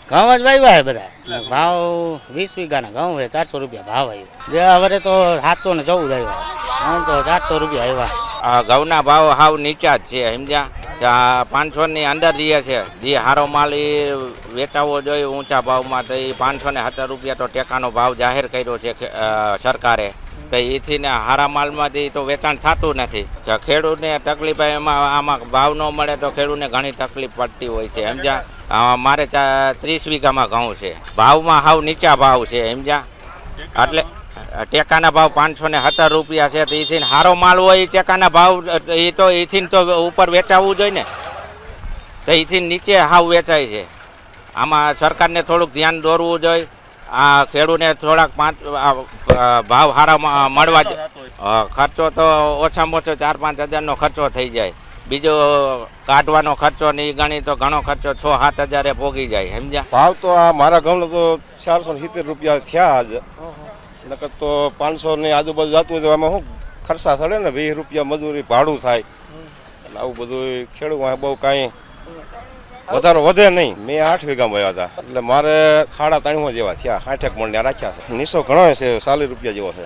ઘઉં જ વાવ્યા છે બધા, ભાવ 20 વીઘાના ઘઉં છે, 400 રૂપિયા ભાવ આવ્યો. જે હવે તો 714 આવ્યા, હું તો 400 રૂપિયા આવ્યા. ઘઉંના ભાવ હાવ નીચા જ છે સમજ્યા, 500 ની અંદર રહે છે. જે હારો માલ એ વેચાવો જોઈએ ઊંચા ભાવમાં, તો એ 517 રૂપિયા તો ટેકાનો ભાવ જાહેર કર્યો છે સરકારે. તો એથી ને હારા માલમાંથી તો વેચાણ થતું નથી. ખેડૂતને તકલીફ એમાં, આમાં ભાવ ન મળે તો ખેડૂતને ઘણી તકલીફ પડતી હોય છે સમજ્યા. મારે 30 વીઘામાં ઘઉં છે, ભાવમાં હાવ નીચા ભાવ છે સમજ્યા. એટલે ટેકાના ભાવ 517 રૂપિયા છે. તો એથી હારો માલ હોય એ ટેકાના ભાવ એ તો એથી તો ઉપર વેચાવવું જોઈએ ને, તો એથી નીચે હાવ વેચાય છે. આમાં સરકારને થોડુંક ધ્યાન દોરવું જોઈએ. આ ખેડૂતને થોડાક ભાવ સારા મળવા જ. ખર્ચો તો ઓછામાં ઓછો 4-5 હજારનો ખર્ચો થઈ જાય. બીજો કાઢવાનો ખર્ચો નહીં ગણી તો ઘણો ખર્ચો 6-7 હજારે પોગી જાય સમજ્યા. ભાવ તો આ મારા ઘઉંનો તો 470 રૂપિયા થયા આજ. નકર તો 500 ની આજુબાજુ જતું હોય તો આમાં શું ખર્ચા થડે ને, 20 રૂપિયા મજૂરી ભાડું થાય. એટલે આવું બધું ખેડૂત બહુ કાંઈ વધારો વધે નહીં. મેં 8 વીઘામાં વાવ્યા હતા, એટલે મારે 3.5 જેવા થયા. 60 મણ રાખ્યા છે. નીસો ઘણો છે, 40 રૂપિયા જેવો છે.